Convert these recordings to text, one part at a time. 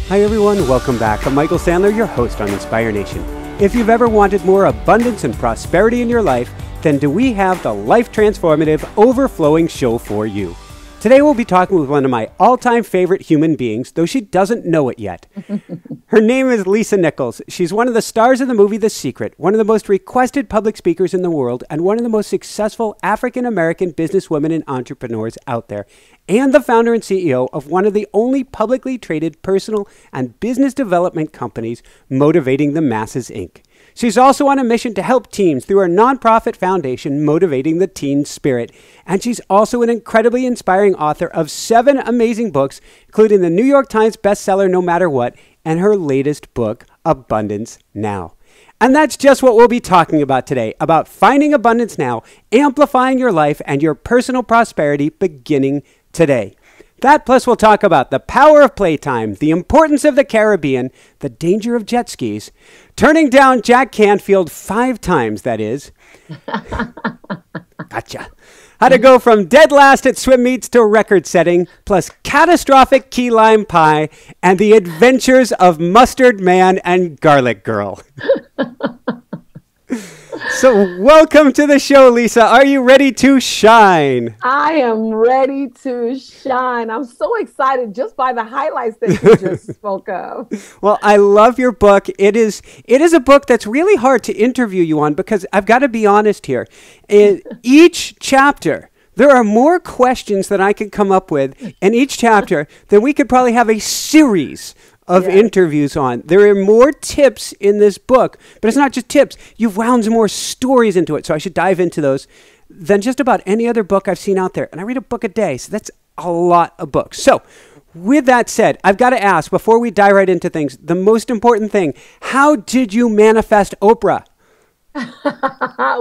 Hi everyone, welcome back. I'm Michael Sandler, your host on Inspire Nation. If you've ever wanted more abundance and prosperity in your life, then do we have the life transformative, overflowing show for you. Today we'll be talking with one of my all-time favorite human beings, though she doesn't know it yet. Her name is Lisa Nichols. She's one of the stars of the movie The Secret, one of the most requested public speakers in the world, and one of the most successful African-American businesswomen and entrepreneurs out there, and the founder and CEO of one of the only publicly traded personal and business development companies, Motivating the Masses, Inc. She's also on a mission to help teens through her nonprofit foundation, Motivating the Teen Spirit. And she's also an incredibly inspiring author of 7 amazing books, including the New York Times bestseller No Matter What, and her latest book, Abundance Now. And that's just what we'll be talking about today, about finding abundance now, amplifying your life and your personal prosperity beginning today. That plus we'll talk about the power of playtime, the importance of the Caribbean, the danger of jet skis, turning down Jack Canfield 5 times, that is. Gotcha. How to go from dead last at swim meets to record setting, plus catastrophic key lime pie, and the adventures of Mustard Man and Garlic Girl. So welcome to the show, Lisa. Are you ready to shine? I am ready to shine. I'm so excited just by the highlights that you just spoke of. Well, I love your book. It is a book that's really hard to interview you on because I've got to be honest here. In each chapter, there are more questions that I can come up with in each chapter than we could probably have a series of interviews on. There are more tips in this book, but it's not just tips. You've wound some more stories into it, so I should dive into those than just about any other book I've seen out there. And I read a book a day, so that's a lot of books. So with that said, I've got to ask, before we dive right into things, the most important thing, how did you manifest Oprah?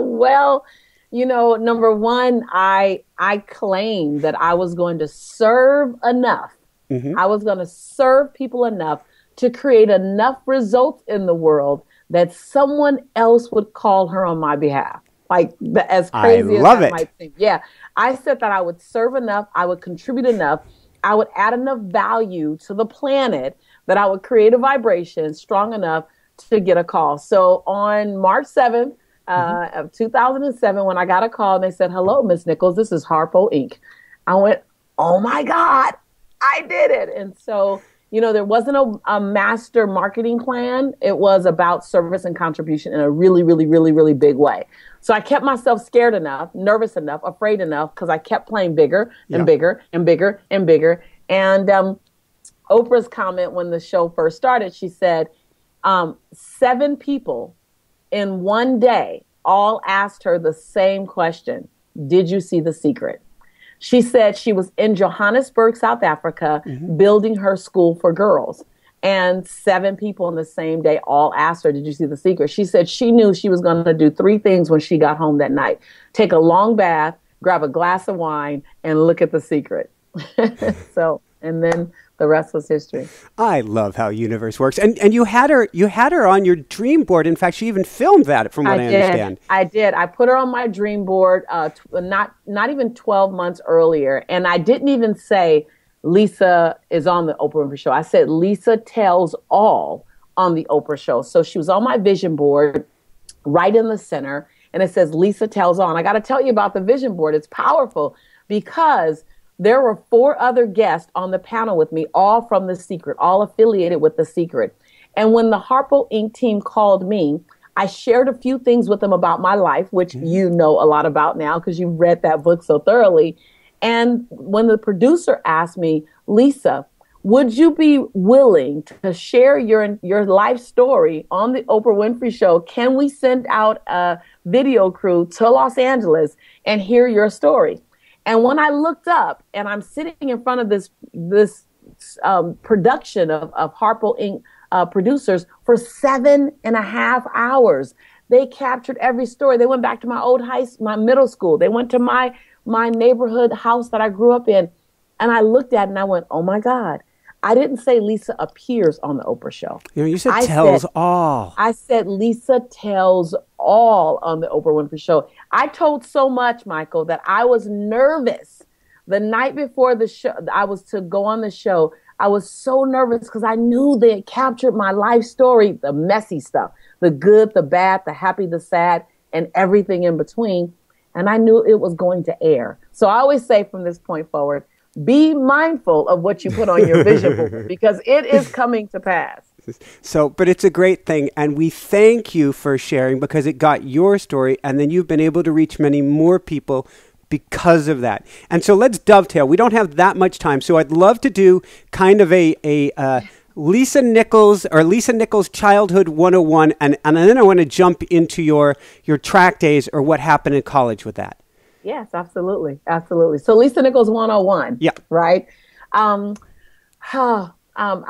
Well, number one, I claimed that I was going to serve enough. Mm-hmm. I was going to serve people enough to create enough results in the world that someone else would call her on my behalf. As crazy as that might seem. Yeah. I said that I would serve enough, I would contribute enough, I would add enough value to the planet that I would create a vibration strong enough to get a call. So on March 7th of 2007, when I got a call and they said, "Hello, Miss Nichols, this is Harpo Inc." I went, "Oh my God, I did it." And so, there wasn't a master marketing plan. It was about service and contribution in a really, really, really, really big way. So I kept myself scared enough, nervous enough, afraid enough, because I kept playing bigger and bigger and bigger and bigger. And Oprah's comment when the show first started, she said, 7 people in one day all asked her the same question: "Did you see The Secret?" She said she was in Johannesburg, South Africa, building her school for girls. And 7 people in the same day all asked her, "Did you see The Secret?" She said she knew she was going to do 3 things when she got home that night: take a long bath, grab a glass of wine, and look at The Secret. And then the rest was history. I love how universe works. And you had her on your dream board. In fact, she even filmed that, from what I understand. I did. I put her on my dream board not even 12 months earlier. And I didn't even say Lisa is on the Oprah Winfrey Show. I said Lisa tells all on the Oprah Show. So she was on my vision board right in the center. And it says Lisa tells all. And I got to tell you about the vision board. It's powerful because there were 4 other guests on the panel with me, all from The Secret, all affiliated with The Secret. And when the Harpo Inc. team called me, I shared a few things with them about my life, which you know a lot about now because you've read that book so thoroughly. And when the producer asked me, "Lisa, would you be willing to share your life story on the Oprah Winfrey Show? Can we send out a video crew to Los Angeles and hear your story?" And when I looked up and I'm sitting in front of this production of Harpo Inc. Producers for 7.5 hours, they captured every story. They went back to my middle school. They went to my neighborhood house that I grew up in. And I looked at it and I went, "Oh my God." I didn't say Lisa appears on the Oprah Show. You said tells all. I said Lisa tells all on the Oprah Winfrey Show. I told so much, Michael, that I was nervous the night before the show. I was to go on the show. I was so nervous because I knew they had captured my life story, the messy stuff, the good, the bad, the happy, the sad, and everything in between. And I knew it was going to air. So I always say from this point forward, be mindful of what you put on your vision board because it is coming to pass. So, but it's a great thing. And we thank you for sharing because it got your story and then you've been able to reach many more people because of that. And so let's dovetail. We don't have that much time. So I'd love to do kind of a Lisa Nichols Childhood 101. And then I want to jump into your track days or what happened in college with that. Yes, absolutely. Absolutely. So Lisa Nichols 101. Yeah. Right. I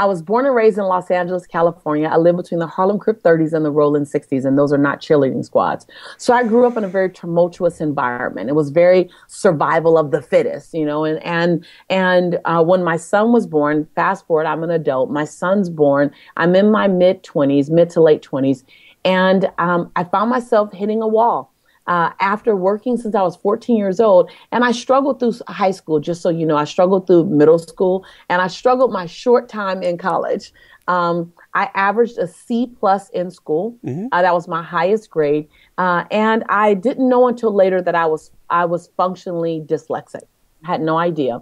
was born and raised in Los Angeles, California. I lived between the Harlem Crip 30s and the Rolling 60s, and those are not cheerleading squads. So I grew up in a very tumultuous environment. It was very survival of the fittest, you know, and when my son was born, fast forward, I'm an adult, my son's born, I'm in my mid to late 20s, and I found myself hitting a wall. After working since I was 14 years old. And I struggled through high school, just so you know. I struggled through middle school, and I struggled my short time in college. I averaged a C+ in school. Mm-hmm. That was my highest grade. And I didn't know until later that I was functionally dyslexic. I had no idea.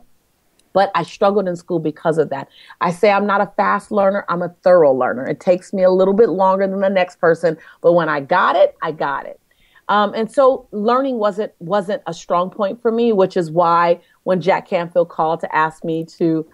But I struggled in school because of that. I say I'm not a fast learner. I'm a thorough learner. It takes me a little bit longer than the next person. But when I got it, I got it. And so learning wasn't a strong point for me, which is why when Jack Canfield called to ask me to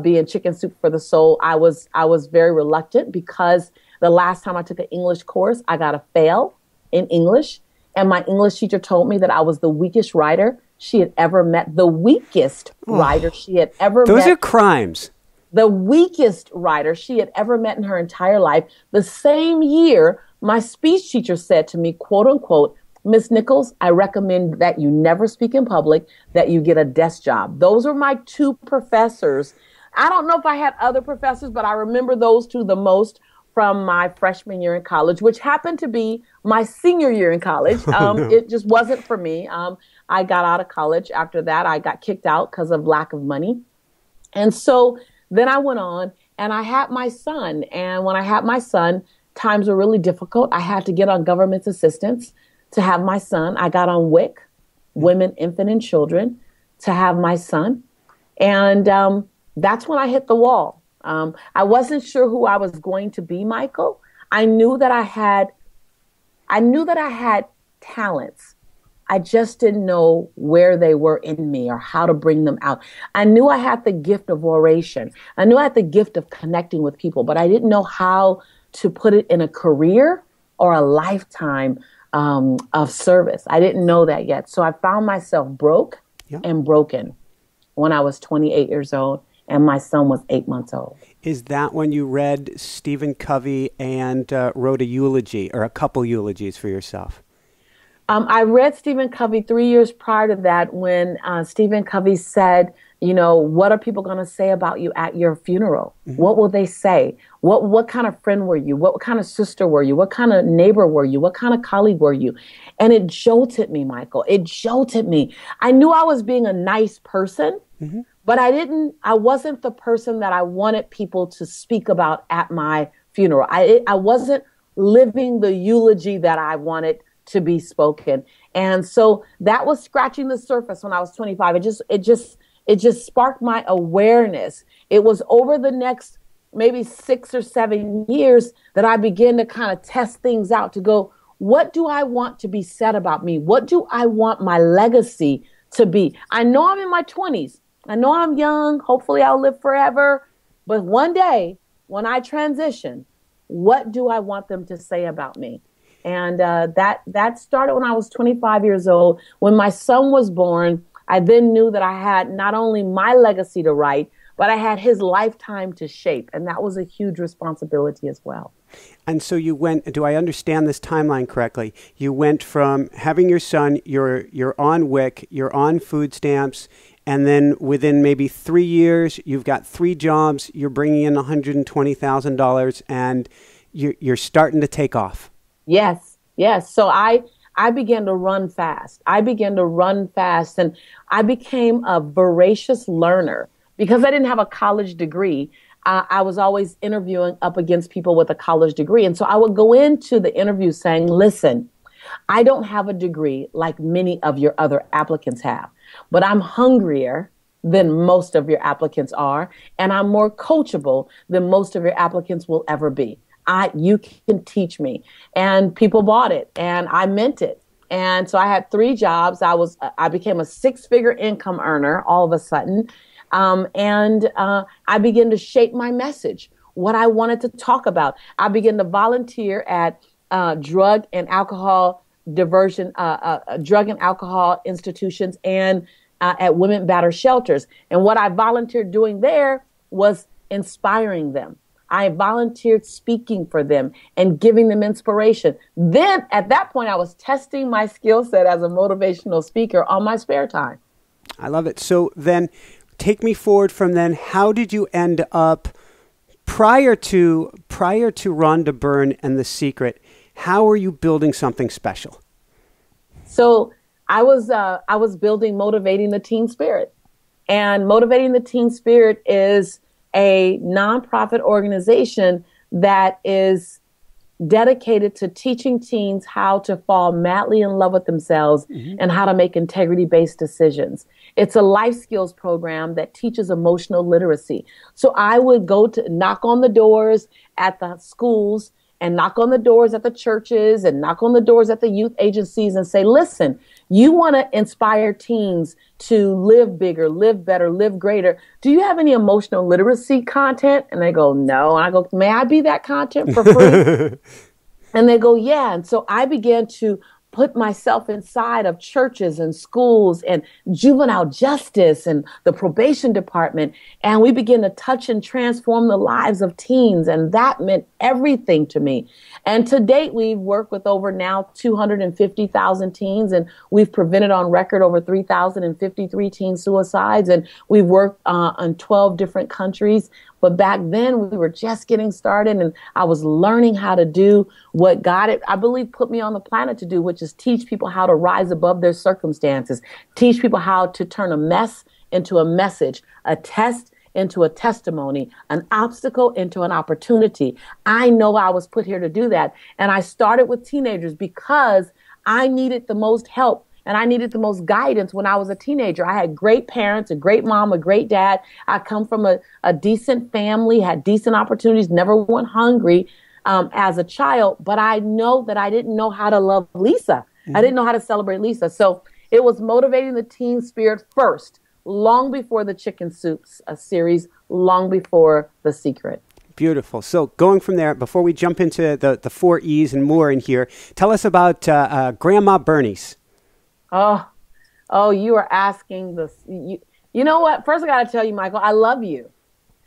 be in Chicken Soup for the Soul, I was very reluctant because the last time I took an English course, I got a fail in English. And my English teacher told me that I was the weakest writer she had ever met. The weakest writer she had ever met. Those are crimes. The weakest writer she had ever met in her entire life. The same year, my speech teacher said to me, quote unquote, Miss Nichols, I recommend that you never speak in public, that you get a desk job. Those are my two professors. I don't know if I had other professors, but I remember those two the most from my freshman year in college, which happened to be my senior year in college. No. It just wasn't for me. I got out of college after that. I got kicked out because of lack of money. And so then I went on and I had my son. And when I had my son, times were really difficult. I had to get on government assistance to have my son. I got on WIC, Women, Infant, and Children, to have my son. And that's when I hit the wall. I wasn't sure who I was going to be, Michael. I knew that I had talents. I just didn't know where they were in me or how to bring them out. I knew I had the gift of oration. I knew I had the gift of connecting with people, but I didn't know how to put it in a career or a lifetime of service. I didn't know that yet. So I found myself broke and broken when I was 28 years old and my son was 8 months old. Is that when you read Stephen Covey and wrote a eulogy or a couple eulogies for yourself? I read Stephen Covey 3 years prior to that when Stephen Covey said, you know, what are people going to say about you at your funeral? Mm-hmm. What will they say? What kind of friend were you? What kind of sister were you? What kind of neighbor were you? What kind of colleague were you? And it jolted me, Michael. It jolted me. I knew I was being a nice person, mm-hmm. but I wasn't the person that I wanted people to speak about at my funeral. I wasn't living the eulogy that I wanted to be spoken. And so that was scratching the surface when I was 25. It just sparked my awareness. It was over the next maybe 6 or 7 years that I began to kind of test things out to go, what do I want to be said about me? What do I want my legacy to be? I know I'm in my 20s. I know I'm young. Hopefully I'll live forever. But one day when I transition, what do I want them to say about me? And that started when I was 25 years old. When my son was born, I then knew that I had not only my legacy to write, but I had his lifetime to shape. And that was a huge responsibility as well. And so you went, do I understand this timeline correctly? You went from having your son, you're on WIC, you're on food stamps, and then within maybe 3 years, you've got 3 jobs, you're bringing in $120,000, and you're starting to take off. Yes. So I began to run fast. And I became a voracious learner because I didn't have a college degree, I was always interviewing up against people with a college degree. And so I would go into the interview saying, listen, I don't have a degree like many of your other applicants have, but I'm hungrier than most of your applicants are, and I'm more coachable than most of your applicants will ever be. You can teach me. And people bought it, and I meant it. And so I had 3 jobs. I became a 6-figure income earner all of a sudden. I began to shape my message, what I wanted to talk about. I began to volunteer at drug and alcohol diversion, drug and alcohol institutions, and at women battered shelters. And what I volunteered doing there was inspiring them. I volunteered speaking for them and giving them inspiration. Then at that point, I was testing my skill set as a motivational speaker on my spare time. I love it. So then take me forward from then. How did you end up prior to Rhonda Byrne and The Secret? How were you building something special? So I was building Motivating the Teen Spirit. And Motivating the Teen Spirit is a nonprofit organization that is dedicated to teaching teens how to fall madly in love with themselves and how to make integrity-based decisions. It's a life skills program that teaches emotional literacy. So I would go to knock on the doors at the schools and knock on the doors at the churches and knock on the doors at the youth agencies and say, listen, you want to inspire teens to live bigger, live better, live greater. Do you have any emotional literacy content? And they go, no. And I go, may I be that content for free? And they go, yeah. And so I began to put myself inside of churches and schools and juvenile justice and the probation department. And we began to touch and transform the lives of teens. And that meant everything to me. And to date, we've worked with over now 250,000 teens, and we've prevented on record over 3,053 teen suicides. And we've worked in 12 different countries. But back then we were just getting started, and I was learning how to do what God, I believe, put me on the planet to do, which is teach people how to rise above their circumstances, teach people how to turn a mess into a message, a test into a testimony, an obstacle into an opportunity. I know I was put here to do that. And I started with teenagers because I needed the most help. And I needed the most guidance when I was a teenager. I had great parents, a great mom, a great dad. I come from a decent family, had decent opportunities, never went hungry as a child. But I know that I didn't know how to love Lisa. I didn't know how to celebrate Lisa. So it was Motivating the Teen Spirit first, long before the Chicken Soups series, long before The Secret. Beautiful. So going from there, before we jump into the 4 E's and more in here, tell us about Grandma Bernice. Oh, you are asking this. You know what? First, I got to tell you, Michael, I love you.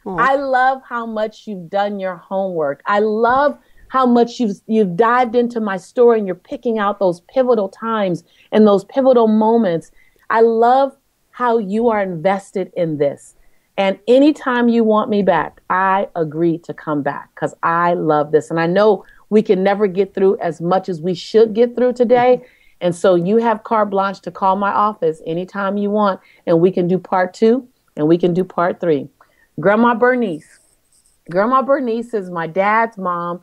Aww. I love how much you've done your homework. I love how much you've dived into my story and you're picking out those pivotal times and those pivotal moments. I love how you are invested in this. And anytime you want me back, I agree to come back because I love this. And I know we can never get through as much as we should get through today. And so you have carte blanche to call my office anytime you want, and we can do part 2 and we can do part 3. Grandma Bernice. Grandma Bernice is my dad's mom,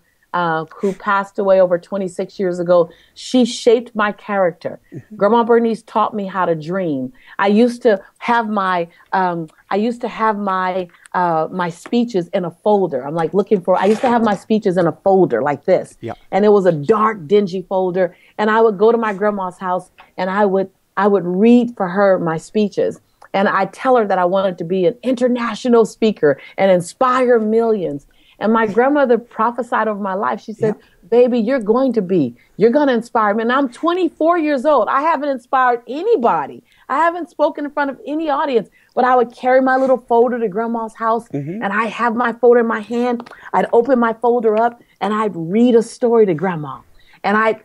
who passed away over 26 years ago. She shaped my character. Grandma Bernice taught me how to dream. I used to have my my speeches in a folder. I used to have my speeches in a folder like this. Yep. And it was a dark, dingy folder. And I would go to my grandma's house and I would read for her my speeches. And I tell her that I wanted to be an international speaker and inspire millions. And my grandmother prophesied over my life. She said, baby, you're going to inspire me. And I'm 24 years old. I haven't inspired anybody. I haven't spoken in front of any audience, but I would carry my little folder to grandma's house and I have my folder in my hand. I'd open my folder up and I'd read a story to grandma. And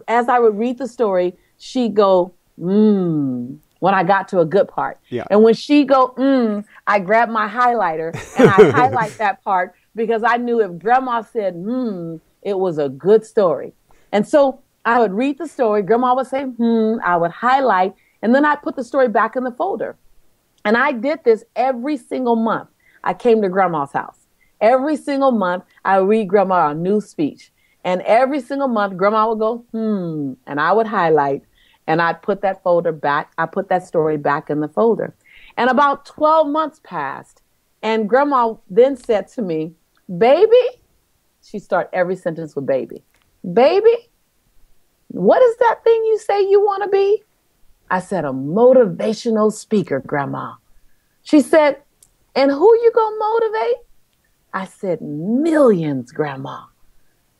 as I would read the story, she'd go, when I got to a good part. Yeah. And when she go, I grab my highlighter and I highlight that part because I knew if grandma said, it was a good story. And so I would read the story. Grandma would say, I would highlight, and then I put the story back in the folder. And I did this every single month. I came to grandma's house. Every single month, I read grandma a new speech. And every single month, grandma would go, and I would highlight, and I'd put that folder back. I put that story back in the folder. And about 12 months passed, and grandma then said to me, baby, she started every sentence with baby. Baby, what is that thing you say you want to be? I said, a motivational speaker, grandma. She said, and who you gonna motivate? I said, millions, grandma.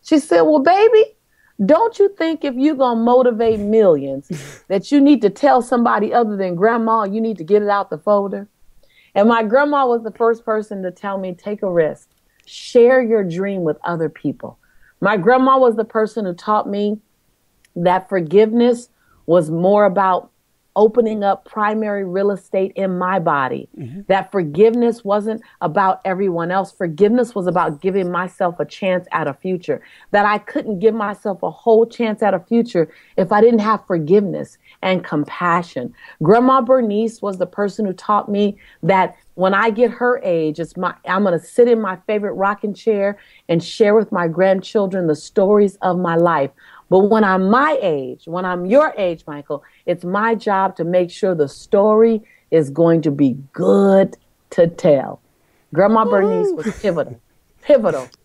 She said, well, baby, don't you think if you're going to motivate millions that you need to tell somebody other than grandma, you need to get it out the folder? And my grandma was the first person to tell me, take a risk, share your dream with other people. My grandma was the person who taught me that forgiveness was more about opening up primary real estate in my body. That forgiveness wasn't about everyone else. Forgiveness was about giving myself a chance at a future. That I couldn't give myself a whole chance at a future if I didn't have forgiveness and compassion. Grandma Bernice was the person who taught me that when I get her age, I'm going to sit in my favorite rocking chair and share with my grandchildren the stories of my life. But when I'm my age, when I'm your age, Michael, it's my job to make sure the story is going to be good to tell. Grandma Bernice was pivotal.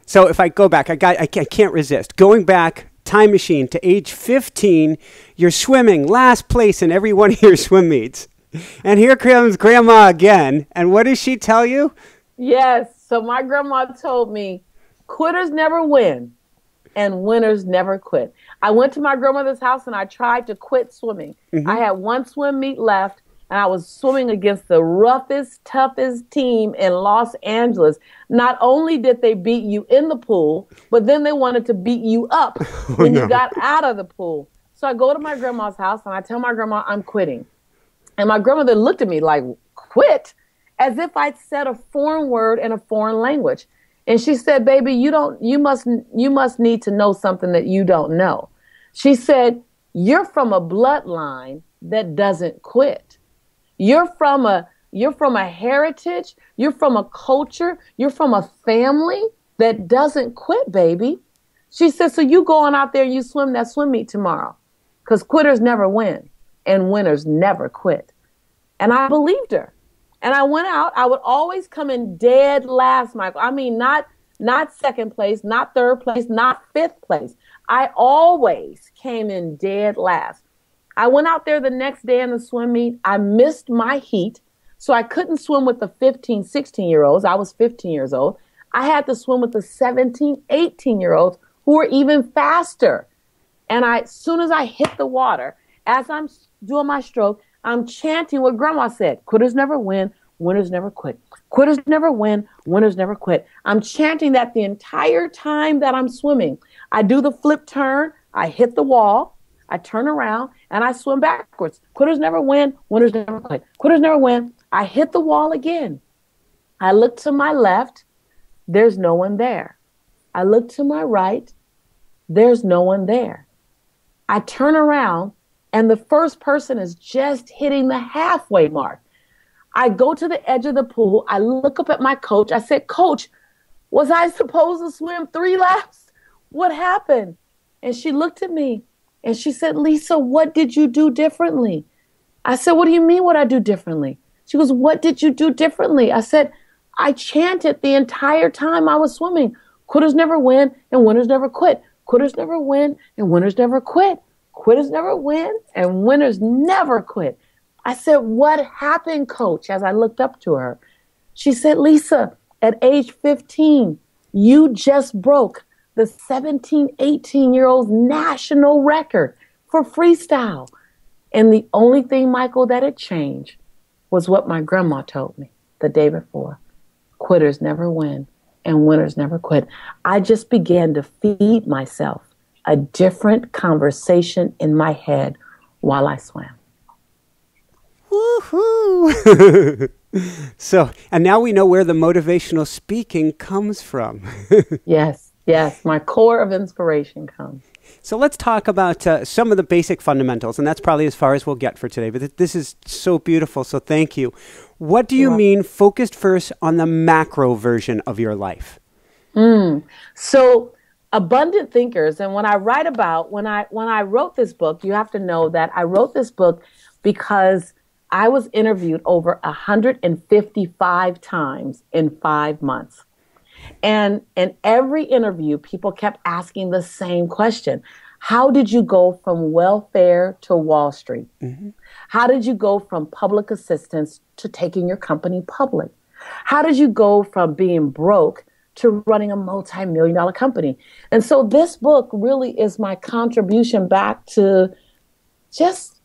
So if I go back, I can't resist. Going back, time machine to age 15, you're swimming last place in every one of your swim meets. And here comes grandma again. And what does she tell you? Yes. So my grandma told me, quitters never win. And winners never quit. I went to my grandmother's house and I tried to quit swimming. I had one swim meet left and I was swimming against the roughest, toughest team in Los Angeles. Not only did they beat you in the pool, but then they wanted to beat you up when you got out of the pool. So I go to my grandma's house and I tell my grandma I'm quitting. And my grandmother looked at me like, quit? As if I'd said a foreign word in a foreign language. And she said, baby, you must need to know something that you don't know. She said, you're from a bloodline that doesn't quit. You're from a heritage. You're from a culture. You're from a family that doesn't quit, baby. She said, so you go on out there and you swim that swim meet tomorrow because quitters never win and winners never quit. And I believed her. And I went out. I would always come in dead last, Michael. I mean, not second place, not third place, not fifth place. I always came in dead last. I went out there the next day in the swim meet. I missed my heat, so I couldn't swim with the 15, 16-year-olds. I was 15 years old. I had to swim with the 17, 18-year-olds who were even faster. And as soon as I hit the water, as I'm doing my stroke, I'm chanting what grandma said. Quitters never win, winners never quit. Quitters never win, winners never quit. I'm chanting that the entire time that I'm swimming. I do the flip turn, I hit the wall, I turn around, and I swim backwards. Quitters never win, winners never quit. Quitters never win. I hit the wall again. I look to my left, there's no one there. I look to my right, there's no one there. I turn around, and the first person is just hitting the halfway mark. I go to the edge of the pool. I look up at my coach. I said, Coach, was I supposed to swim 3 laps? What happened? And she looked at me and she said, Lisa, what did you do differently? I said, what do you mean what I do differently? She goes, what did you do differently? I said, I chanted the entire time I was swimming. Quitters never win and winners never quit. Quitters never win and winners never quit. Quitters never win and winners never quit. I said, what happened, Coach? As I looked up to her, she said, Lisa, at age 15, you just broke the 17, 18-year-old's national record for freestyle. And the only thing, Michael, that had changed was what my grandma told me the day before. Quitters never win and winners never quit. I just began to feed myself a different conversation in my head while I swam. Woohoo! So, and now we know where the motivational speaking comes from. Yes, my core of inspiration comes. So let's talk about some of the basic fundamentals, and that's probably as far as we'll get for today. But this is so beautiful, so thank you. What do you mean focused first on the macro version of your life? So abundant thinkers, and when I wrote this book, you have to know that I wrote this book because I was interviewed over 155 times in 5 months. And in every interview, people kept asking the same question. How did you go from welfare to Wall Street? Mm-hmm. How did you go from public assistance to taking your company public? How did you go from being broke to running a multi-million-dollar company? And so this book really is my contribution back to just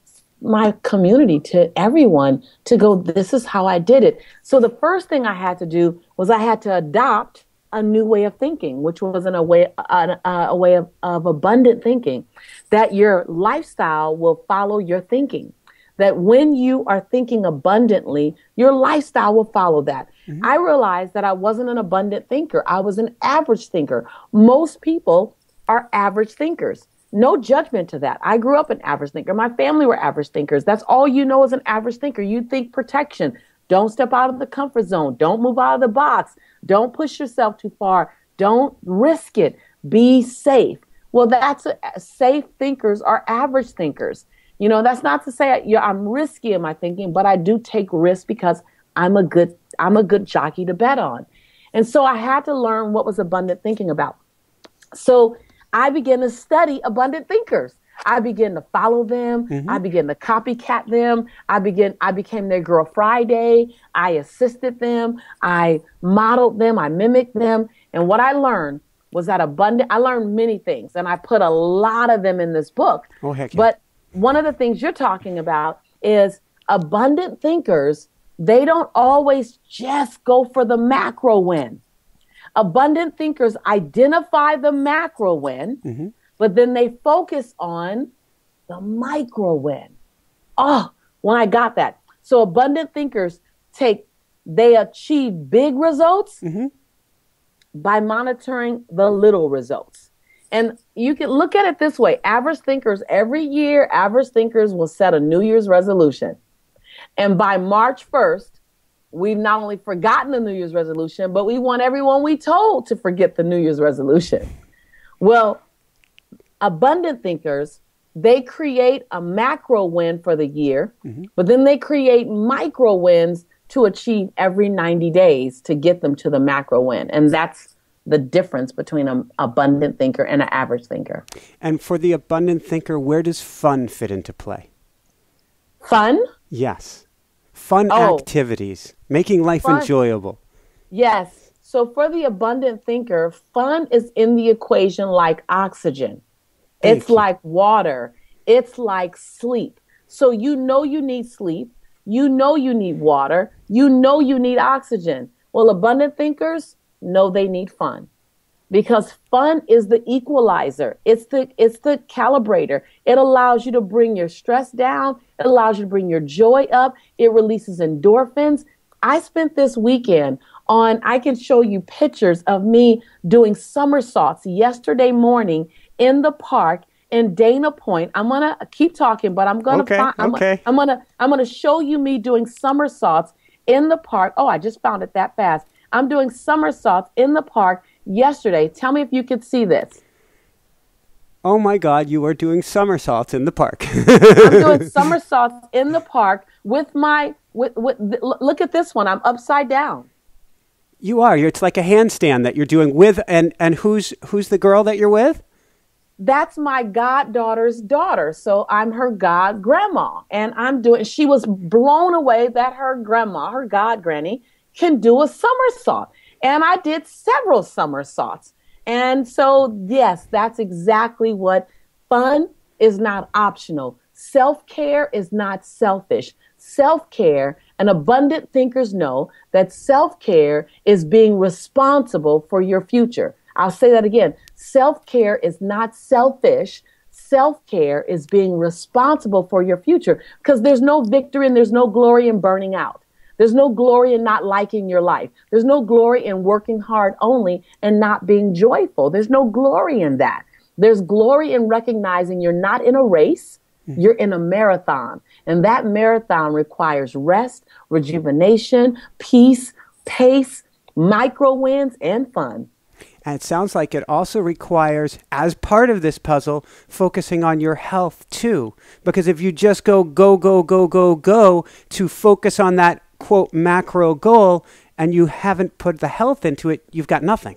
my community, to everyone, to go, this is how I did it. So the first thing I had to do was I had to adopt a new way of thinking, which was a way of abundant thinking, that your lifestyle will follow your thinking, that when you are thinking abundantly, your lifestyle will follow that. Mm-hmm. I realized that I wasn't an abundant thinker. I was an average thinker. Most people are average thinkers. No judgment to that. I grew up an average thinker. My family were average thinkers. That's all you know as an average thinker. You think protection. Don't step out of the comfort zone. Don't move out of the box. Don't push yourself too far. Don't risk it. Be safe. Well, safe thinkers are average thinkers. You know, that's not to say I'm risky in my thinking, but I do take risks because I'm a good jockey to bet on. And so I had to learn what was abundant thinking about. So I began to study abundant thinkers. I began to follow them. Mm-hmm. I began to copycat them. I became their Girl Friday. I assisted them. I modeled them. I mimicked them. And what I learned was that I learned many things, and I put a lot of them in this book. Oh, heck yeah. But one of the things you're talking about is abundant thinkers. They don't always just go for the macro win. Abundant thinkers identify the macro win, mm-hmm. but then they focus on the micro win. Oh, when I got that. So abundant thinkers they achieve big results mm-hmm. by monitoring the little results. And you can look at it this way. Every year, average thinkers will set a New Year's resolution. And by March 1st, we've not only forgotten the New Year's resolution, but we want everyone we told to forget the New Year's resolution. Well, abundant thinkers, they create a macro win for the year, mm-hmm. but then they create micro wins to achieve every 90 days to get them to the macro win. And that's the difference between an abundant thinker and an average thinker. And for the abundant thinker, where does fun fit into play? Fun? Yes. Fun activities, making life enjoyable. Yes. So for the abundant thinker, fun is in the equation like oxygen. It's like water. It's like sleep. So you know you need sleep. You know you need water. You know you need oxygen. Well, abundant thinkers know they need fun. Because fun is the equalizer. It's the calibrator. It allows you to bring your stress down. It allows you to bring your joy up. It releases endorphins. I spent this weekend I can show you pictures of me doing somersaults yesterday morning in the park in Dana Point. I'm going to keep talking, but I'm going to show you me doing somersaults in the park. Oh, I just found it that fast. I'm doing somersaults in the park yesterday. Tell me if you could see this. Oh my God, you are doing somersaults in the park. I'm doing somersaults in the park with look at this one. I'm upside down. You are. It's like a handstand that you're doing with, and who's the girl that you're with? That's my goddaughter's daughter. So I'm her god grandma, and she was blown away that her grandma, her god granny, can do a somersault. And I did several somersaults. And so, yes, that's exactly what fun is not optional. Self-care is not selfish. Self-care, and abundant thinkers know that self-care is being responsible for your future. I'll say that again. Self-care is not selfish. Self-care is being responsible for your future, because there's no victory and there's no glory in burning out. There's no glory in not liking your life. There's no glory in working hard only and not being joyful. There's no glory in that. There's glory in recognizing you're not in a race, you're in a marathon. And that marathon requires rest, rejuvenation, peace, pace, micro wins, and fun. And it sounds like it also requires, as part of this puzzle, focusing on your health too. Because if you just go to focus on that, quote, macro goal, and you haven't put the health into it, you've got nothing.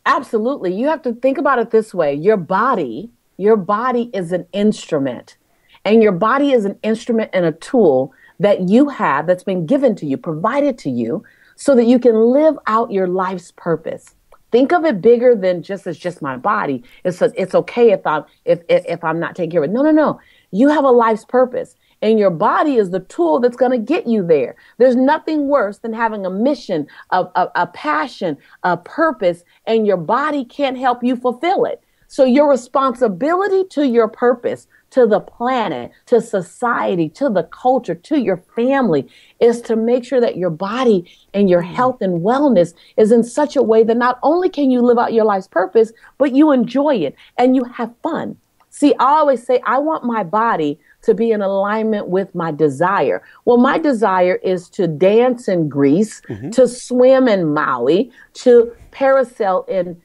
Absolutely. You have to think about it this way. Your body is an instrument. And your body is an instrument and a tool that you have that's been given to you, provided to you, so that you can live out your life's purpose. Think of it bigger than it's just my body. It's okay if I'm not taking care of it. No. You have a life's purpose, and your body is the tool that's going to get you there. There's nothing worse than having a mission, a passion, a purpose, and your body can't help you fulfill it. So your responsibility to your purpose, to the planet, to society, to the culture, to your family, is to make sure that your body and your health and wellness is in such a way that not only can you live out your life's purpose, but you enjoy it and you have fun. See, I always say, I want my body to be in alignment with my desire. Well, my desire is to dance in Greece, to swim in Maui, to parasail in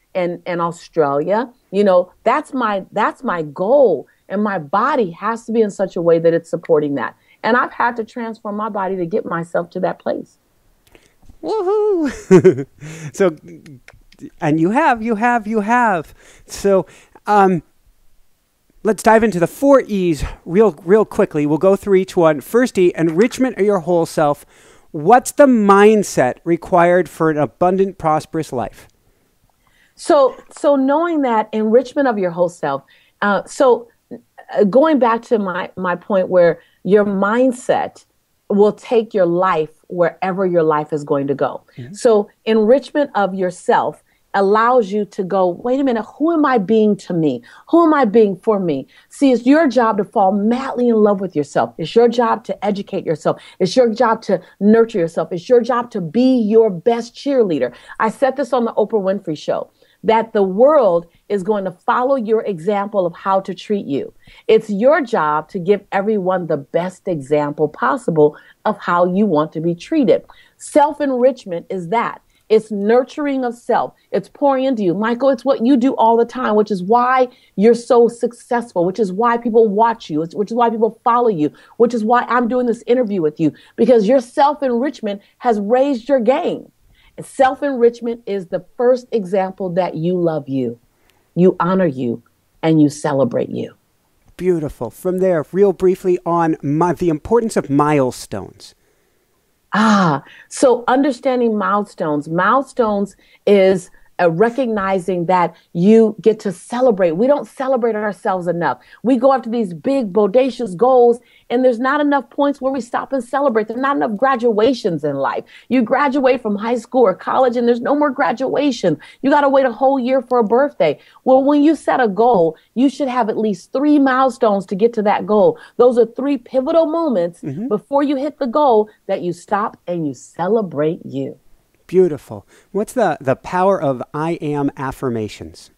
Australia. You know, that's my goal. And my body has to be in such a way that it's supporting that. And I've had to transform my body to get myself to that place. Woohoo! So, and you have. So, let's dive into the 4 E's real quickly. We'll go through each one. First E, enrichment of your whole self. What's the mindset required for an abundant, prosperous life? So knowing that enrichment of your whole self. Going back to my point where your mindset will take your life wherever your life is going to go. So enrichment of yourself allows you to go, wait a minute, who am I being to me? Who am I being for me? See, it's your job to fall madly in love with yourself. It's your job to educate yourself. It's your job to nurture yourself. It's your job to be your best cheerleader. I said this on the Oprah Winfrey Show, that the world is going to follow your example of how to treat you. It's your job to give everyone the best example possible of how you want to be treated. Self-enrichment is that. It's nurturing of self. It's pouring into you. Michael, it's what you do all the time, which is why you're so successful, which is why people watch you, which is why people follow you, which is why I'm doing this interview with you, because your self-enrichment has raised your game. Self-enrichment is the first example that you love you, you honor you, and you celebrate you. Beautiful. From there, real briefly on the importance of milestones. So understanding milestones. Milestones is recognizing that you get to celebrate. We don't celebrate ourselves enough. We go after these big, bodacious goals, and there's not enough points where we stop and celebrate. There's not enough graduations in life. You graduate from high school or college, and there's no more graduation. You got to wait a whole year for a birthday. Well, when you set a goal, you should have at least 3 milestones to get to that goal. Those are 3 pivotal moments before you hit the goal that you stop and you celebrate you. Beautiful. What's the power of I am affirmations?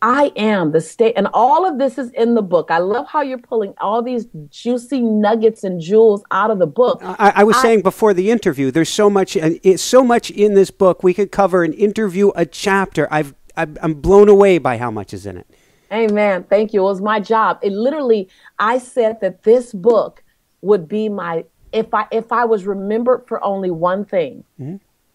I am the state, and all of this is in the book. I love how you're pulling all these juicy nuggets and jewels out of the book. I was saying before the interview, there's so much, and it's so much in this book. We could cover an interview, a chapter. I'm blown away by how much is in it. Amen. Thank you. It was my job. I said that this book would be if I was remembered for only one thing.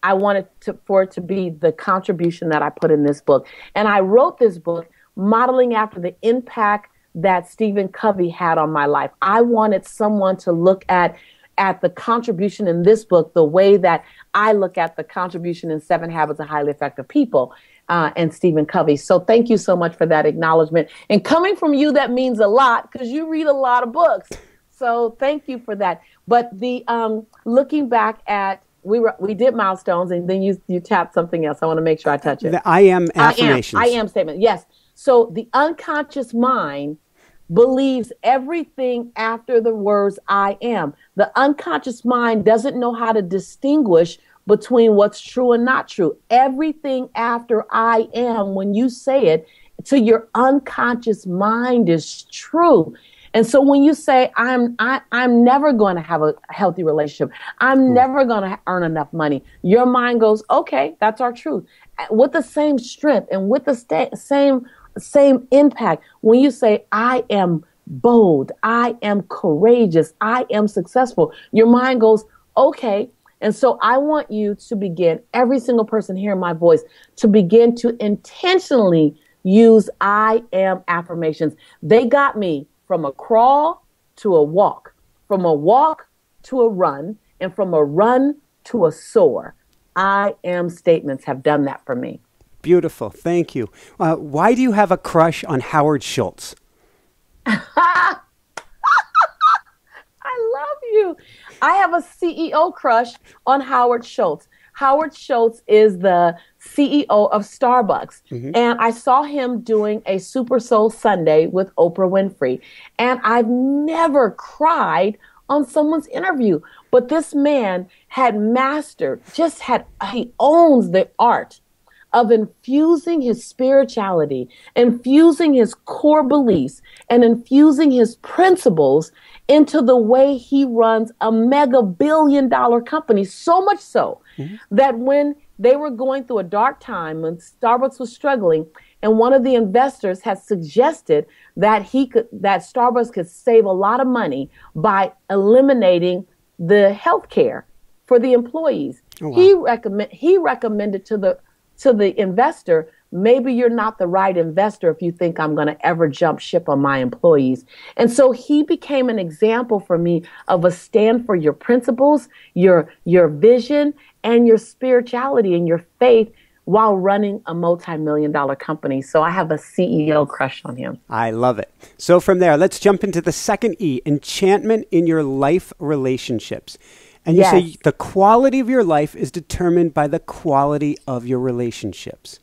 I wanted for it to be the contribution that I put in this book. And I wrote this book modeling after the impact that Stephen Covey had on my life. I wanted someone to look at the contribution in this book the way that I look at the contribution in 7 Habits of Highly Effective People and Stephen Covey. So thank you so much for that acknowledgement. And coming from you, that means a lot because you read a lot of books. So thank you for that. But the looking back at, we did milestones, and then you tapped something else. I want to make sure I touch it. The I am affirmations. I am statement. Yes. So the unconscious mind believes everything after the words I am. The unconscious mind doesn't know how to distinguish between what's true and not true. Everything after I am, when you say it, to your unconscious mind is true. And so when you say, I'm never going to have a healthy relationship, I'm never going to earn enough money, your mind goes, okay, that's our truth. With the same strength and with the same impact, when you say, I am bold, I am courageous, I am successful, your mind goes, okay. And so I want you to begin, every single person hearing my voice, to begin to intentionally use I am affirmations. They got me from a crawl to a walk, from a walk to a run, and from a run to a soar. I am statements have done that for me. Beautiful. Thank you. Why do you have a crush on Howard Schultz? I love you. I have a CEO crush on Howard Schultz. Howard Schultz is the CEO of Starbucks. And I saw him doing a Super Soul Sunday with Oprah Winfrey. And I've never cried on someone's interview. But this man had mastered, he owns the art of infusing his spirituality, infusing his core beliefs, and infusing his principles into the way he runs a mega billion-dollar company. So much so that when they were going through a dark time, when Starbucks was struggling, and one of the investors had suggested that Starbucks could save a lot of money by eliminating the health care for the employees. Oh, wow. He recommended to the investor, maybe you're not the right investor if you think I'm going to ever jump ship on my employees. And so he became an example for me of a stand for your principles, your vision, and your spirituality and your faith while running a multi-million-dollar company. So I have a CEO crush on him. I love it. So from there, let's jump into the second E, enchantment in your life relationships. And you say the quality of your life is determined by the quality of your relationships.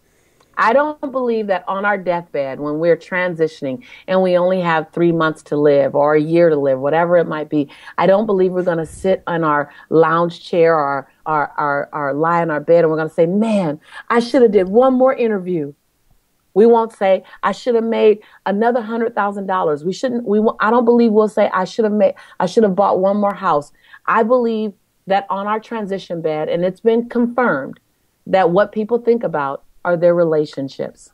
I don't believe that on our deathbed, when we're transitioning and we only have 3 months to live or a year to live, whatever it might be, I don't believe we're going to sit on our lounge chair or lie on our bed and we're going to say, man, I should have did one more interview. We won't say, I should have made another $100,000. I don't believe we'll say, I should have bought one more house. I believe that on our transition bed, and it's been confirmed, that what people think about are their relationships.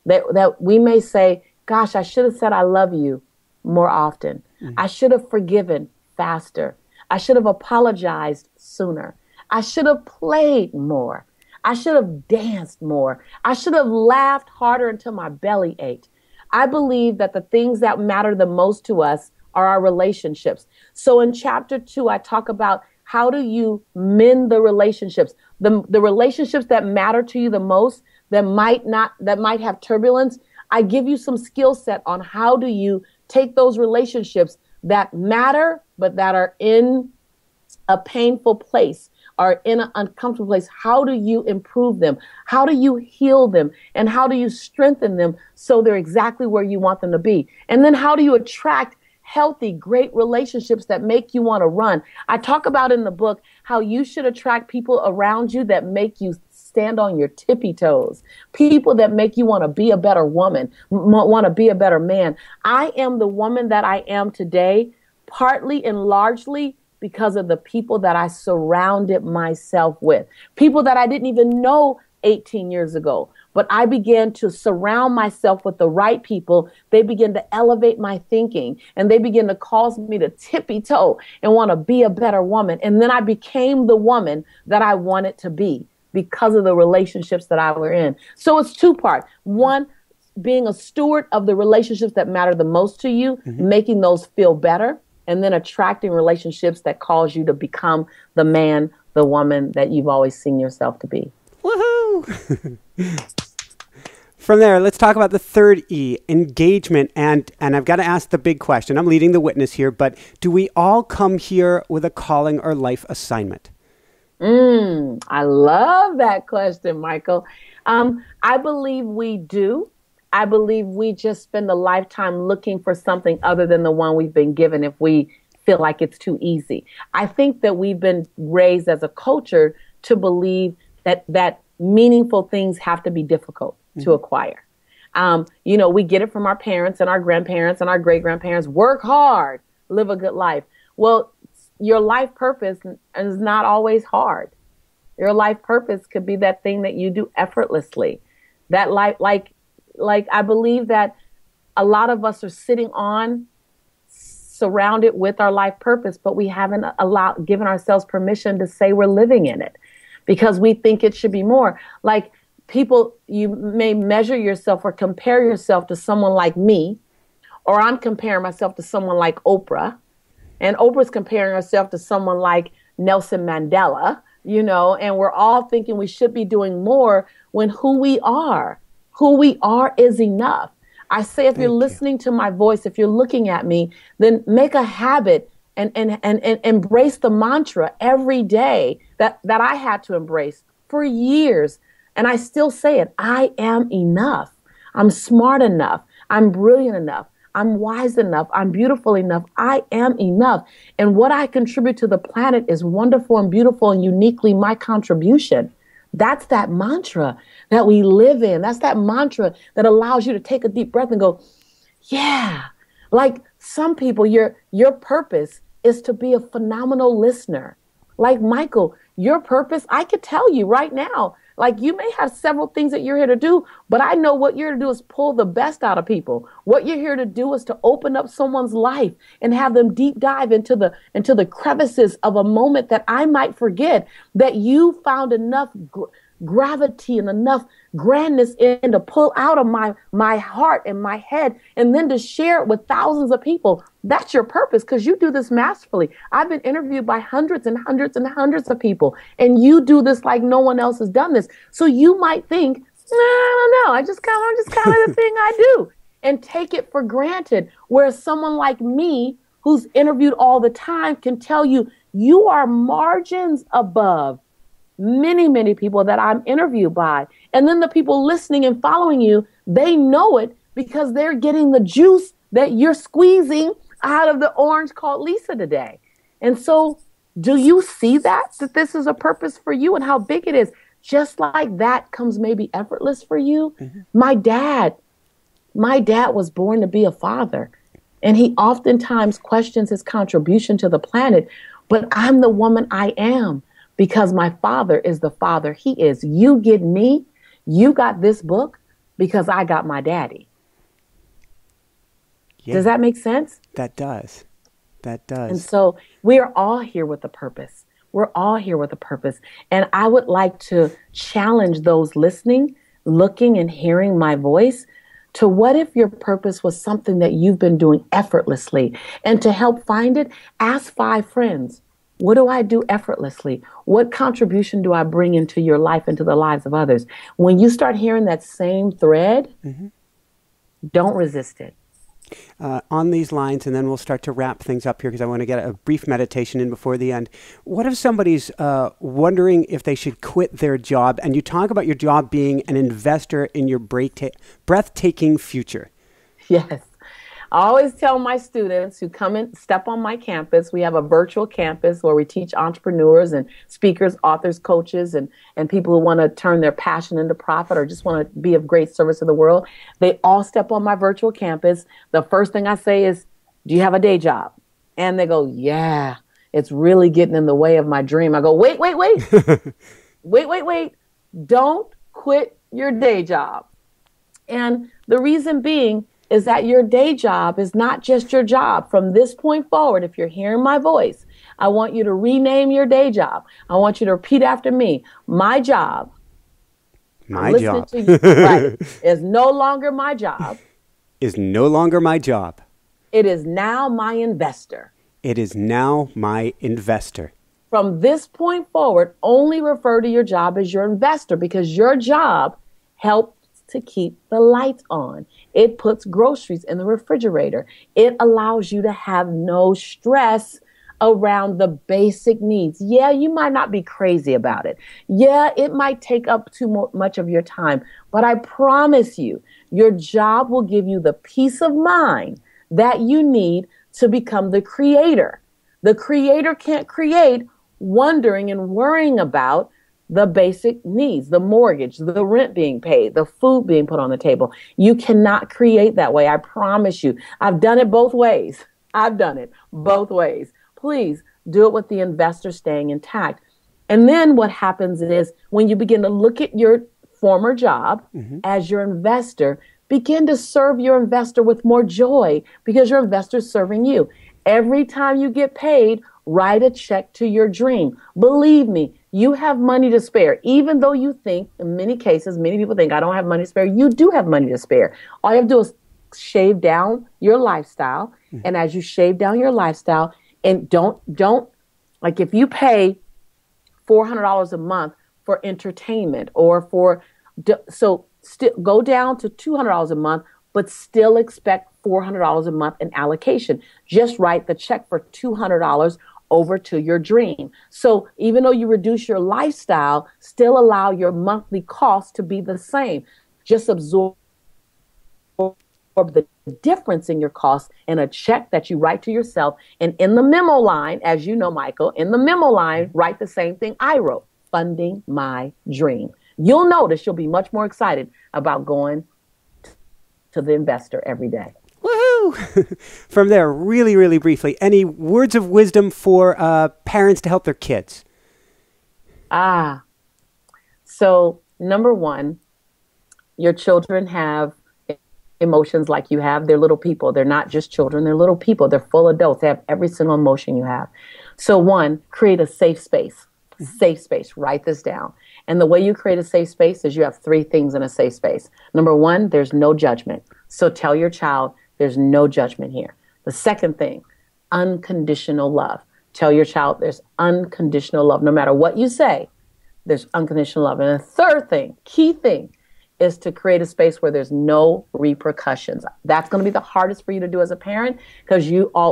That we may say, gosh, I should have said I love you more often. I should have forgiven faster. I should have apologized sooner. I should have played more. I should have danced more. I should have laughed harder until my belly ached. I believe that the things that matter the most to us are our relationships. So in chapter 2, I talk about how do you mend the relationships, the relationships that matter to you the most, that might have turbulence. I give you some skill set on how do you take those relationships that matter, but that are in a painful place, are in an uncomfortable place. How do you improve them? How do you heal them? And how do you strengthen them so they're exactly where you want them to be? And then how do you attract healthy, great relationships that make you want to run? I talk about in the book how you should attract people around you that make you stand on your tippy toes, people that make you want to be a better woman, want to be a better man. I am the woman that I am today, partly and largely because of the people that I surrounded myself with, people that I didn't even know 18 years ago. But I began to surround myself with the right people. They begin to elevate my thinking, and they begin to cause me to tippy toe and want to be a better woman. And then I became the woman that I wanted to be because of the relationships that I were in. So it's two parts. One, being a steward of the relationships that matter the most to you, making those feel better, and then attracting relationships that cause you to become the man, the woman that you've always seen yourself to be. Woohoo! From there, let's talk about the third E, engagement. And I've got to ask the big question. I'm leading the witness here, but do we all come here with a calling or life assignment? I love that question, Michael. I believe we do. I believe we just spend a lifetime looking for something other than the one we've been given if we feel like it's too easy. I think that we've been raised as a culture to believe that meaningful things have to be difficult to acquire. We get it from our parents and our grandparents and our great grandparents. Work hard, live a good life. Well, your life purpose is not always hard. Your life purpose could be that thing that you do effortlessly. That life, like I believe that a lot of us are sitting on, surrounded with our life purpose, but we haven't given ourselves permission to say we're living in it because we think it should be more. Like people, you may measure yourself or compare yourself to someone like me, or I'm comparing myself to someone like Oprah, and Oprah's comparing herself to someone like Nelson Mandela, and we're all thinking we should be doing more when who we are is enough. I say, if you're listening to my voice, if you're looking at me, then make a habit and embrace the mantra every day that I had to embrace for years. And I still say it. I am enough. I'm smart enough. I'm brilliant enough. I'm wise enough. I'm beautiful enough. I am enough. And what I contribute to the planet is wonderful and beautiful and uniquely my contribution. That's that mantra that we live in. That's that mantra that allows you to take a deep breath and go, yeah. Like some people, your purpose is to be a phenomenal listener. Like Michael, your purpose, I could tell you right now, like you may have several things that you're here to do, but I know what you're here to do is pull the best out of people. What you're here to do is to open up someone's life and have them deep dive into the crevices of a moment that I might forget, that you found enough gravity and enough grandness in to pull out of my heart and my head, and then to share it with thousands of people. That's your purpose, because you do this masterfully. I've been interviewed by hundreds and hundreds and hundreds of people, and you do this like no one else has done this. So you might think, I don't know, I'm just kind of the thing I do, and take it for granted. Whereas someone like me, who's interviewed all the time, can tell you, you are margins above many, many people that I'm interviewed by. And then the people listening and following you, they know it because they're getting the juice that you're squeezing out of the orange called Lisa today. And so do you see that this is a purpose for you and how big it is? Just like that comes maybe effortless for you. Mm-hmm. My dad was born to be a father, and he oftentimes questions his contribution to the planet, but I'm the woman I am because my father is the father he is. You get me, you got this book because I got my daddy. Yeah. Does that make sense? That does. That does. And so we are all here with a purpose. We're all here with a purpose. And I would like to challenge those listening, looking and hearing my voice to what if your purpose was something that you've been doing effortlessly? And to help find it, ask 5 friends. What do I do effortlessly? What contribution do I bring into your life, into the lives of others? When you start hearing that same thread, mm-hmm. don't resist it. On these lines, and then we'll start to wrap things up here because I want to get a brief meditation in before the end. What if somebody's wondering if they should quit their job, and you talk about your job being an investor in your breathtaking future? Yes. I always tell my students who come and step on my campus, we have a virtual campus where we teach entrepreneurs and speakers, authors, coaches, and people who want to turn their passion into profit or just want to be of great service to the world. They all step on my virtual campus. The first thing I say is, do you have a day job? And they go, yeah, it's really getting in the way of my dream. I go, wait. wait. Don't quit your day job. And the reason being is that your day job is not just your job. From this point forward, if you're hearing my voice, I want you to rename your day job. I want you to repeat after me. My job. My job. To you, right, is no longer my job. Is no longer my job. It is now my investor. It is now my investor. From this point forward, only refer to your job as your investor, because your job helps to keep the lights on. It puts groceries in the refrigerator. It allows you to have no stress around the basic needs. Yeah, you might not be crazy about it. Yeah, it might take up too much of your time. But I promise you, your job will give you the peace of mind that you need to become the creator. The creator can't create wondering and worrying about the basic needs, the mortgage, the rent being paid, the food being put on the table. You cannot create that way. I promise you. I've done it both ways. I've done it both ways. Please do it with the investor staying intact. And then what happens is when you begin to look at your former job as your investor, begin to serve your investor with more joy because your investor is serving you. Every time you get paid, write a check to your dream. Believe me, you have money to spare. Even though you think, in many cases, many people think I don't have money to spare. You do have money to spare. All you have to do is shave down your lifestyle. And as you shave down your lifestyle, and don't like if you pay $400 a month for entertainment or still go down to $200 a month, but still expect $400 a month in allocation. Just write the check for $200 over to your dream. So even though you reduce your lifestyle, still allow your monthly cost to be the same. Just absorb the difference in your cost in a check that you write to yourself. And in the memo line, as you know, Michael, in the memo line, write the same thing I wrote, funding my dream. You'll notice you'll be much more excited about going to the investor every day. Woohoo! From there, really, really briefly, any words of wisdom for parents to help their kids? So number one, your children have emotions like you have. They're little people. They're not just children. They're little people. They're full adults. They have every single emotion you have. So one, create a safe space. Safe space. Write this down. And the way you create a safe space is you have three things in a safe space. Number one, there's no judgment. So tell your child there's no judgment here. The second thing, unconditional love. Tell your child there's unconditional love. No matter what you say, there's unconditional love. And the third thing, key thing, is to create a space where there's no repercussions. That's going to be the hardest for you to do as a parent because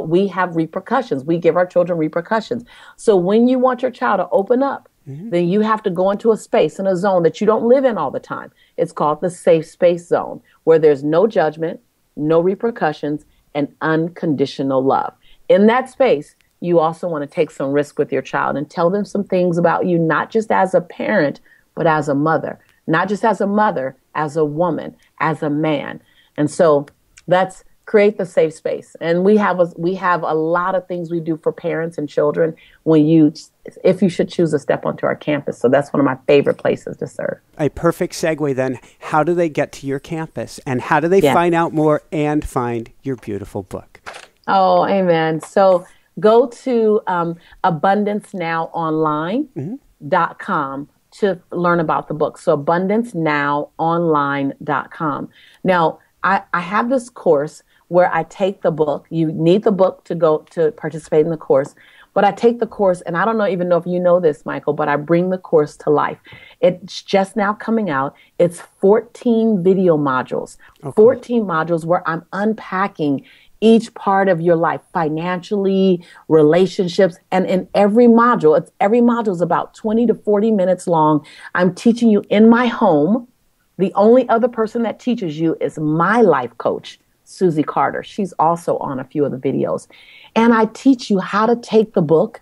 we have repercussions. We give our children repercussions. So when you want your child to open up, then you have to go into a space, in a zone that you don't live in all the time. It's called the safe space zone, where there's no judgment, no repercussions, and unconditional love. In that space, you also want to take some risk with your child and tell them some things about you, not just as a parent, but as a mother. Not just as a mother, as a woman, as a man. And so that's create the safe space. And we have a lot of things we do for parents and children if you should choose to step onto our campus. So that's one of my favorite places to serve. A perfect segue then. How do they get to your campus? And how do they find out more and find your beautiful book? Oh, amen. So go to abundancenownonline.com to learn about the book. So abundancenownonline.com. Now, I have this course where I take the book. You need the book to go to participate in the course. But I take the course, and I don't even know if you know this, Michael, but I bring the course to life. It's just now coming out. It's 14 video modules, 14 modules where I'm unpacking each part of your life, financially, relationships, and in every module is about 20 to 40 minutes long. I'm teaching you in my home. The only other person that teaches you is my life coach, Susie Carter. She's also on a few of the videos. And I teach you how to take the book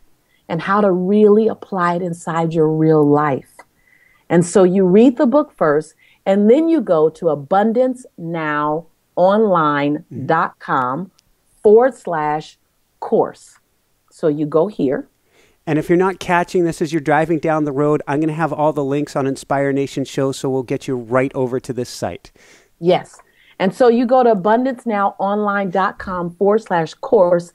and how to really apply it inside your real life. And so you read the book first, and then you go to abundancenownonline.com/course. So you go here. And if you're not catching this as you're driving down the road, I'm going to have all the links on Inspire Nation Show, so we'll get you right over to this site. Yes. And so you go to abundancenownonline.com/course.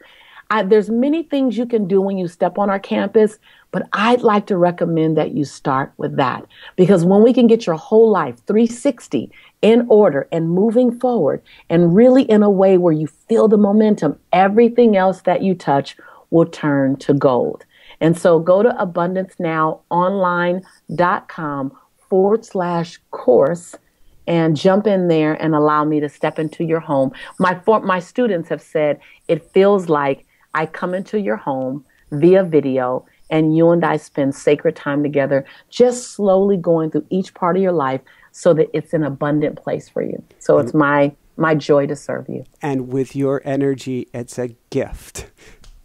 There's many things you can do when you step on our campus, but I'd like to recommend that you start with that. Because when we can get your whole life 360 in order and moving forward, and really in a way where you feel the momentum, everything else that you touch will turn to gold. And so go to abundancenownonline.com/course and jump in there and allow me to step into your home. My students have said it feels like I come into your home via video and you and I spend sacred time together, just slowly going through each part of your life so that it's an abundant place for you. So it's my joy to serve you. And with your energy, it's a gift.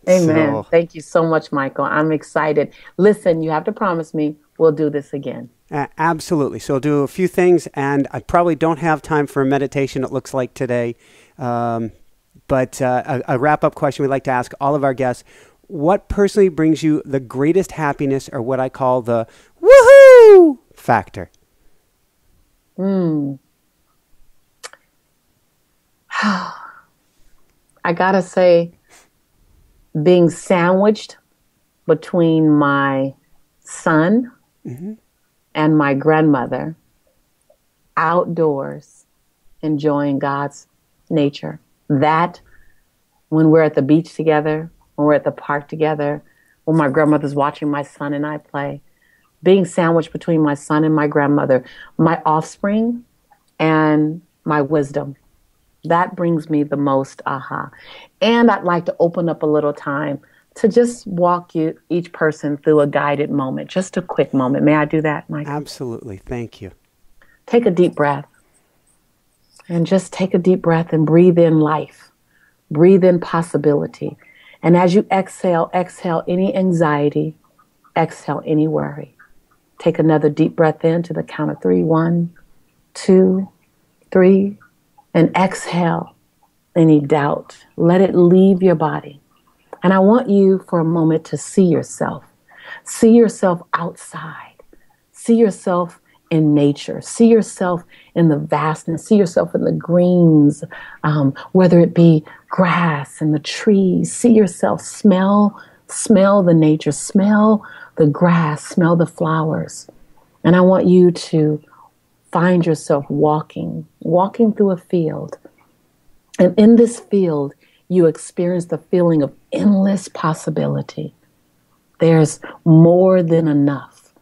Amen. So, thank you so much, Michael. I'm excited. Listen, you have to promise me we'll do this again. Absolutely. So I'll do a few things, and I probably don't have time for a meditation, it looks like today. But a wrap-up question we like to ask all of our guests. What personally brings you the greatest happiness, or what I call the woohoo factor? I gotta say, being sandwiched between my son and my grandmother, outdoors, enjoying God's nature. That, when we're at the beach together, when we're at the park together, when my grandmother's watching my son and I play, being sandwiched between my son and my grandmother, my offspring and my wisdom. That brings me the most aha. And I'd like to open up a little time to just walk each person through a guided moment, just a quick moment. May I do that, Mike? Absolutely. Thank you. Take a deep breath. And just take a deep breath and breathe in life. Breathe in possibility. And as you exhale, exhale any anxiety, exhale any worry. Take another deep breath in to the count of 3. 1, 2, 3. And exhale any doubt. Let it leave your body. And I want you for a moment to see yourself. See yourself outside. See yourself in nature. See yourself in the vastness. See yourself in the greens, whether it be grass and the trees. See yourself. Smell the nature. Smell the grass. Smell the flowers. And I want you to find yourself walking through a field. And in this field, you experience the feeling of endless possibility. There's more than enough.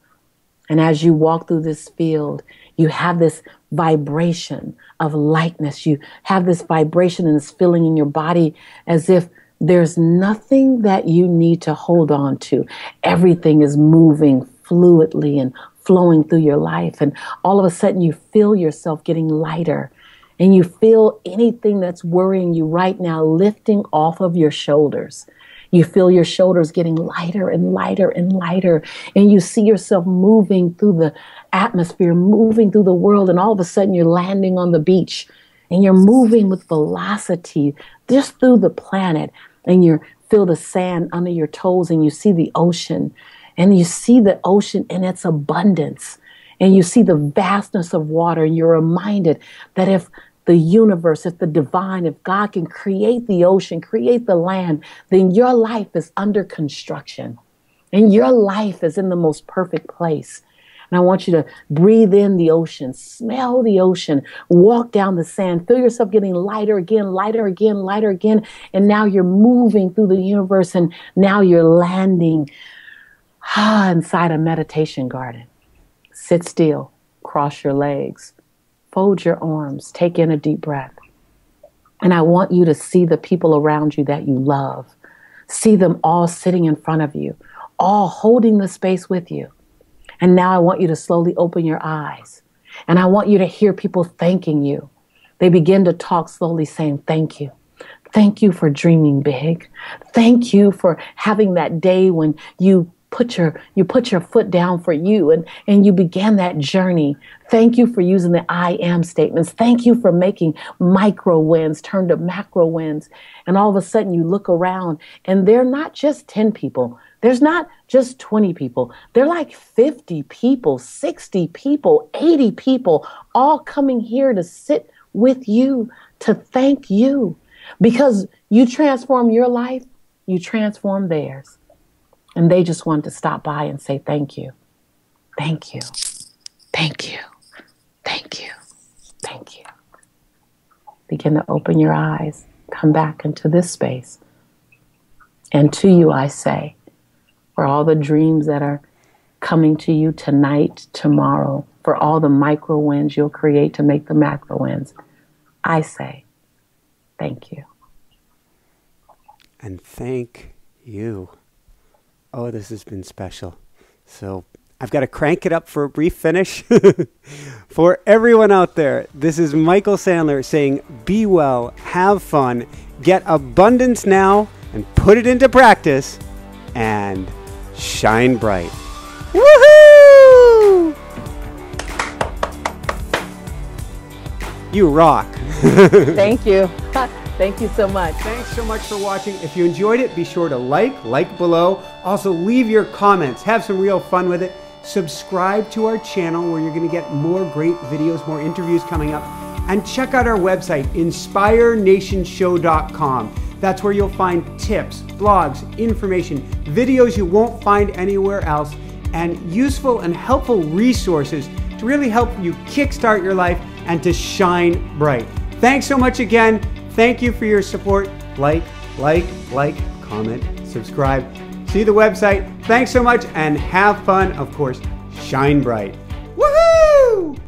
And as you walk through this field, you have this vibration of lightness. You have this vibration and this feeling in your body as if there's nothing that you need to hold on to. Everything is moving fluidly and flowing through your life. And all of a sudden you feel yourself getting lighter. And you feel anything that's worrying you right now lifting off of your shoulders. You feel your shoulders getting lighter and lighter and lighter. And you see yourself moving through the atmosphere, moving through the world. And all of a sudden you're landing on the beach. And you're moving with velocity just through the planet. And you feel the sand under your toes. And you see the ocean. And you see the ocean in its abundance. And you see the vastness of water. And you're reminded that if the universe, if the divine, if God can create the ocean, create the land, then your life is under construction. And your life is in the most perfect place. And I want you to breathe in the ocean, smell the ocean, walk down the sand, feel yourself getting lighter again, lighter again, lighter again. And now you're moving through the universe, and now you're landing inside a meditation garden. Sit still, cross your legs, fold your arms, take in a deep breath. And I want you to see the people around you that you love. See them all sitting in front of you, all holding the space with you. And now I want you to slowly open your eyes. And I want you to hear people thanking you. They begin to talk slowly, saying, thank you. Thank you for dreaming big. Thank you for having that day when you put your foot down for you and you began that journey. Thank you for using the I am statements. Thank you for making micro wins turn to macro wins. And all of a sudden you look around and they're not just 10 people. There's not just 20 people. They're like 50 people, 60 people, 80 people, all coming here to sit with you, to thank you. Because you transform your life, you transform theirs. And they just wanted to stop by and say, thank you, thank you, thank you, thank you, thank you. Begin to open your eyes, come back into this space. And to you, I say, for all the dreams that are coming to you tonight, tomorrow, for all the micro wins you'll create to make the macro wins, I say, thank you. And thank you. Oh, this has been special. So I've got to crank it up for a brief finish. For everyone out there, this is Michael Sandler saying, be well, have fun, get abundance now, and put it into practice, and shine bright. Woohoo! You rock. Thank you. Thank you so much. Thanks so much for watching. If you enjoyed it, be sure to like below. Also, leave your comments. Have some real fun with it. Subscribe to our channel where you're going to get more great videos, more interviews coming up. And check out our website, inspirenationshow.com. That's where you'll find tips, blogs, information, videos you won't find anywhere else, and useful and helpful resources to really help you kickstart your life and to shine bright. Thanks so much again. Thank you for your support. Like, comment, subscribe. See the website. Thanks so much and have fun. Of course, shine bright. Woohoo!